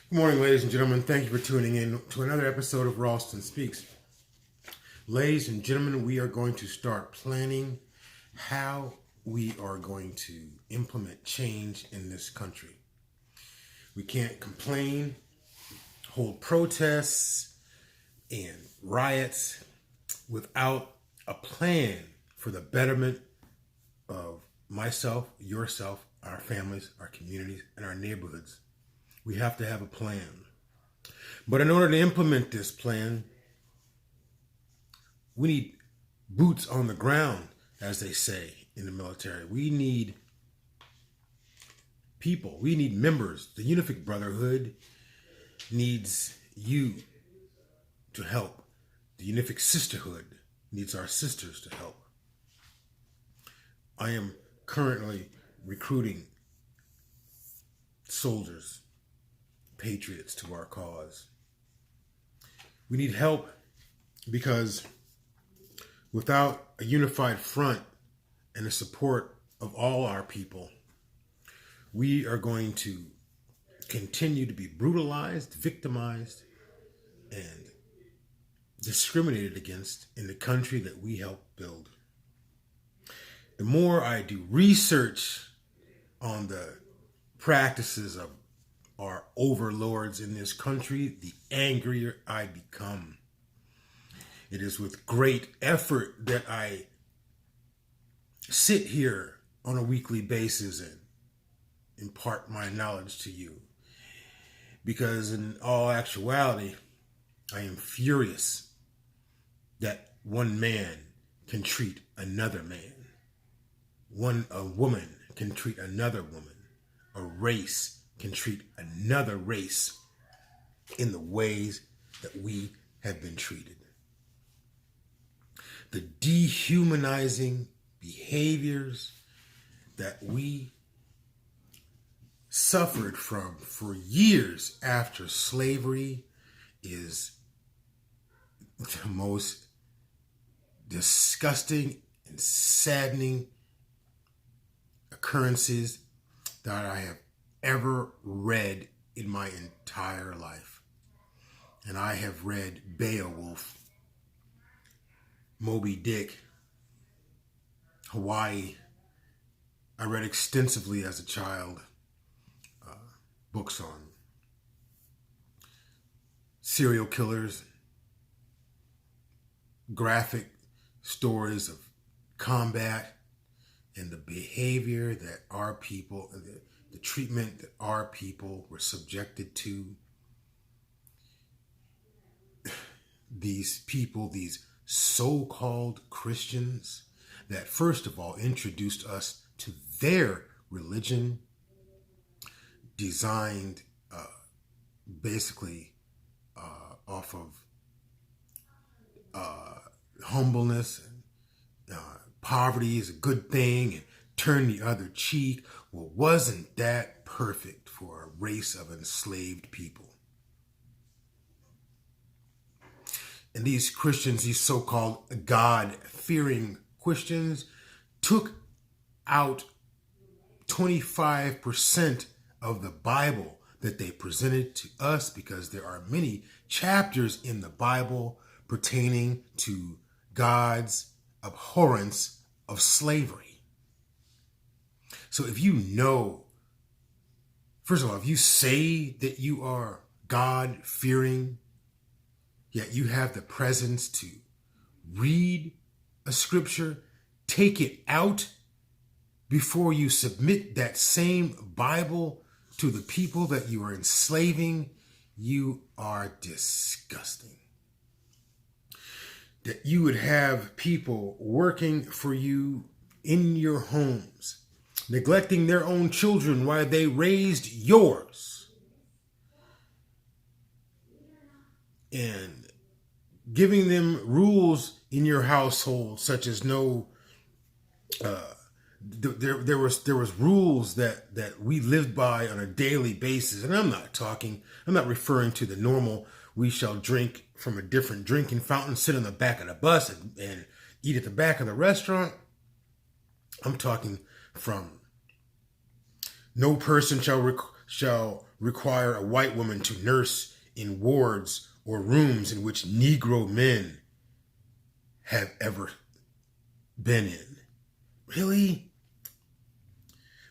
Good morning, ladies and gentlemen. Thank you for tuning in to another episode of Ralston Speaks. Ladies and gentlemen, we are going to start planning how we are going to implement change in this country. We can't complain, hold protests, and riots without a plan for the betterment of myself, yourself, our families, our communities, and our neighborhoods. We have to have a plan. But in order to implement this plan, we need boots on the ground, as they say in the military. We need people. We need members. The Unific Brotherhood needs you to help. The Unific Sisterhood needs our sisters to help. I am currently recruiting soldiers, patriots to our cause. We need help because without a unified front and the support of all our people, we are going to continue to be brutalized, victimized, and discriminated against in the country that we helped build. The more I do research on the practices of our overlords in this country, the angrier I become. It is with great effort that I sit here on a weekly basis and impart my knowledge to you. Because in all actuality, I am furious that one man can treat another man. A woman can treat another woman. A race can treat another race in the ways that we have been treated. The dehumanizing behaviors that we suffered from for years after slavery is the most disgusting and saddening occurrences that I have ever read in my entire life. And I have read Beowulf, Moby Dick, Hawaii. I read extensively as a child books on serial killers, graphic stories of combat, and the behavior that our people, the treatment that our people were subjected to. These people, these so-called Christians that first of all introduced us to their religion, designed basically off of humbleness and poverty is a good thing and turn the other cheek. Well, wasn't that perfect for a race of enslaved people? And these Christians, these so-called God-fearing Christians, took out 25% of the Bible that they presented to us, because there are many chapters in the Bible pertaining to God's abhorrence of slavery. So if you know, first of all, if you say that you are God-fearing, yet you have the presence to read a scripture, take it out before you submit that same Bible to the people that you are enslaving, you are disgusting. That you would have people working for you in your homes, neglecting their own children while they raised yours, and giving them rules in your household, such as no, there was rules that we lived by on a daily basis. And I'm not referring to the normal, we shall drink from a different drinking fountain, sit on the back of the bus and eat at the back of the restaurant. I'm talking from no person shall require a white woman to nurse in wards or rooms in which Negro men have ever been in. Really?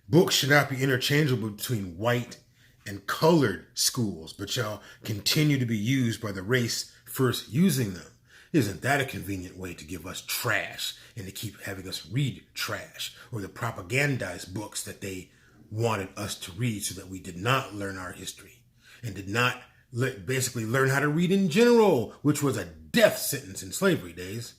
Books should not be interchangeable between white and colored schools, but shall continue to be used by the race first using them. Isn't that a convenient way to give us trash and to keep having us read trash, or the propagandized books that they wanted us to read so that we did not learn our history and did not basically learn how to read in general, which was a death sentence in slavery days.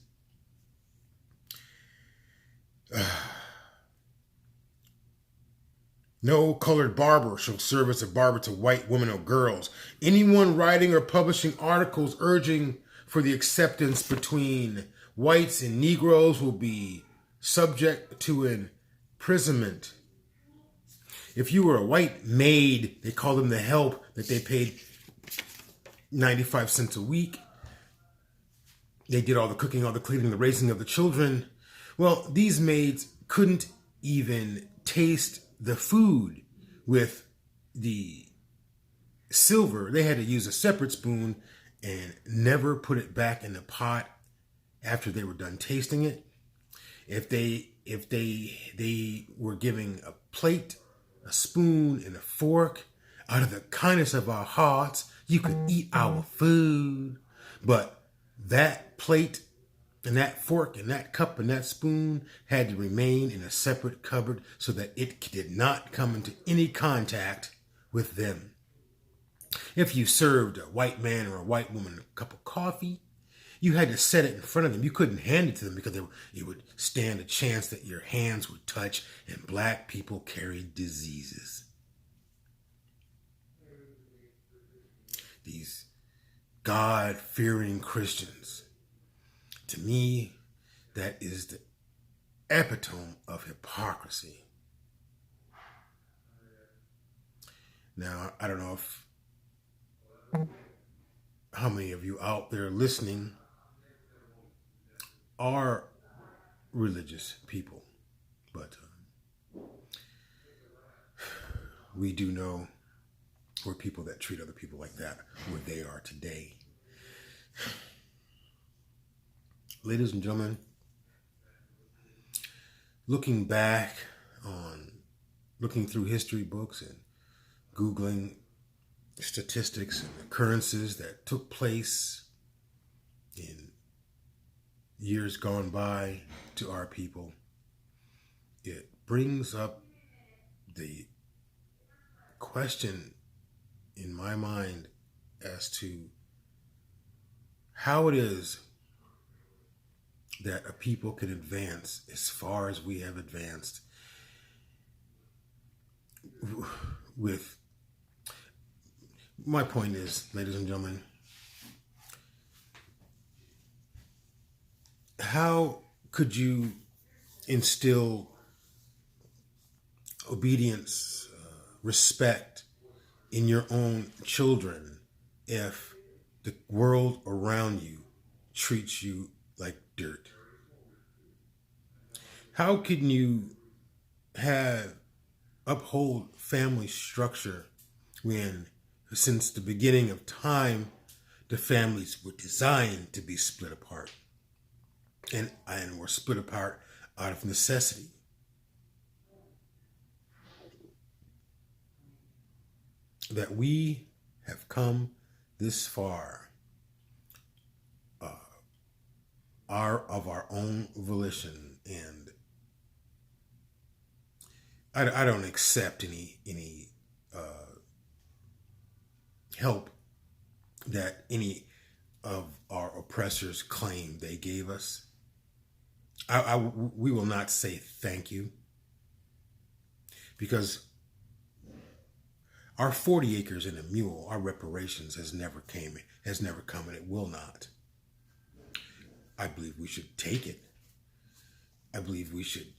No colored barber shall serve as a barber to white women or girls. Anyone writing or publishing articles urging for the acceptance between whites and Negroes will be subject to imprisonment. If you were a white maid, they called them the help, that they paid 95 cents a week. They did all the cooking, all the cleaning, the raising of the children. Well, these maids couldn't even taste the food with the silver. They had to use a separate spoon and never put it back in the pot after they were done tasting it. If they were giving a plate, a spoon, and a fork, out of the kindness of our hearts, you could eat our food. But that plate and that fork and that cup and that spoon had to remain in a separate cupboard so that it did not come into any contact with them. If you served a white man or a white woman a cup of coffee, you had to set it in front of them. You couldn't hand it to them because it would stand a chance that your hands would touch, and black people carried diseases. These God-fearing Christians, to me, that is the epitome of hypocrisy. Now, I don't know how many of you out there listening are religious people, but we do know we're people that treat other people like that where they are today. Ladies and gentlemen, looking through history books and Googling statistics and occurrences that took place in years gone by to our people, it brings up the question in my mind as to how it is that a people can advance as far as we have advanced with. My point is, ladies and gentlemen, how could you instill obedience, respect in your own children if the world around you treats you like dirt? How can you uphold family structure when, since the beginning of time, the families were designed to be split apart and were split apart out of necessity? That we have come this far of our own volition, and I don't accept any help that any of our oppressors claim they gave us. We will not say thank you, because our 40 acres and a mule, our reparations has never come, and it will not. I believe we should take it. I believe we should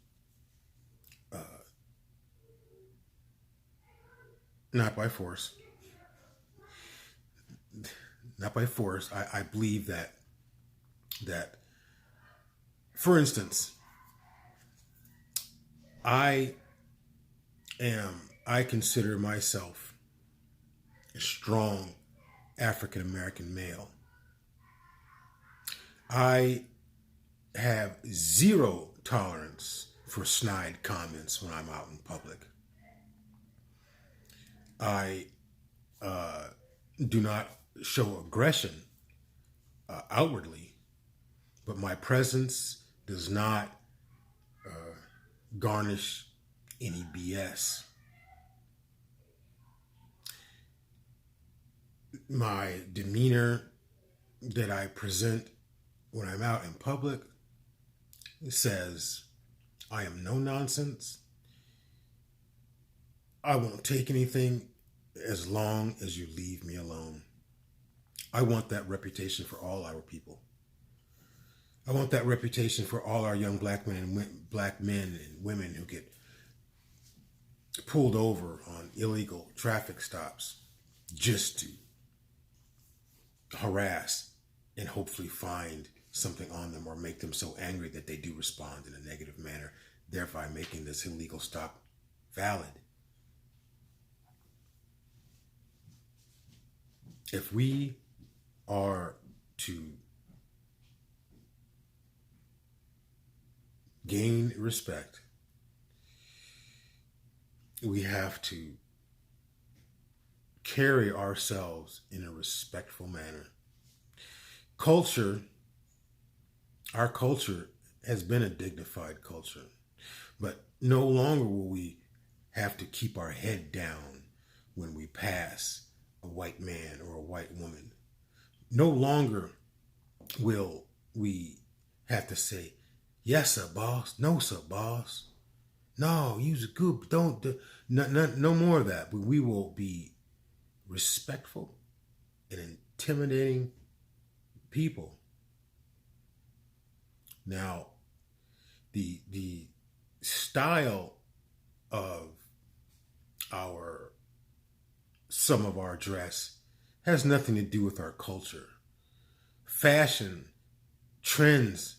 not by force. Not by force. I believe that, for instance, I consider myself a strong African American male. I have zero tolerance for snide comments when I'm out in public. I do not show aggression outwardly, but my presence does not garnish any BS. My demeanor that I present when I'm out in public says, I am no nonsense. I won't take anything as long as you leave me alone. I want that reputation for all our people. I want that reputation for all our young black men and women who get pulled over on illegal traffic stops just to harass and hopefully find something on them or make them so angry that they do respond in a negative manner, thereby making this illegal stop valid. If we are to gain respect, we have to carry ourselves in a respectful manner. Our culture has been a dignified culture, but no longer will we have to keep our head down when we pass a white man or a white woman. No longer will we have to say, yes, sir, boss. No, sir, boss. No, you's good. Don't do, no more of that. But we will be respectful and intimidating people. Now, the style of some of our dress has nothing to do with our culture. Fashion, trends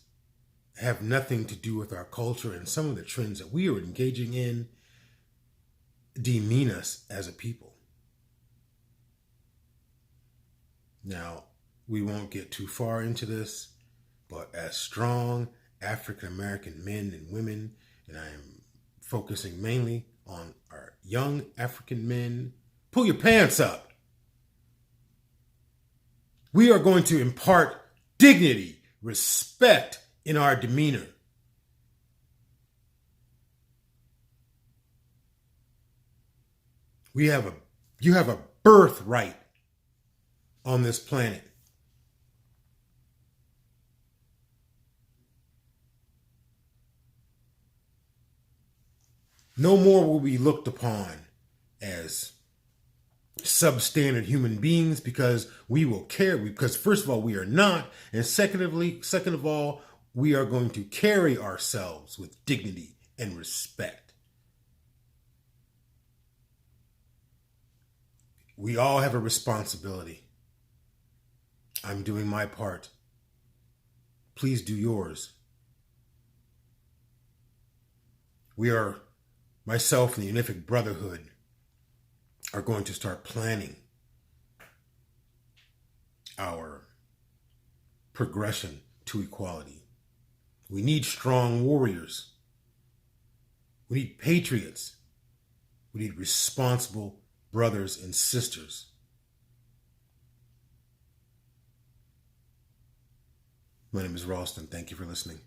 have nothing to do with our culture, and some of the trends that we are engaging in demean us as a people. Now, we won't get too far into this, but as strong African American men and women, and I am focusing mainly on our young African men, pull your pants up. We are going to impart dignity, respect in our demeanor. You have a birthright on this planet. No more will be looked upon as substandard human beings because we will care. Because first of all, we are not, and second of all, we are going to carry ourselves with dignity and respect. We all have a responsibility. I'm doing my part. Please do yours. Myself and the Unific Brotherhood are going to start planning our progression to equality. We need strong warriors. We need patriots. We need responsible brothers and sisters. My name is Ralston. Thank you for listening.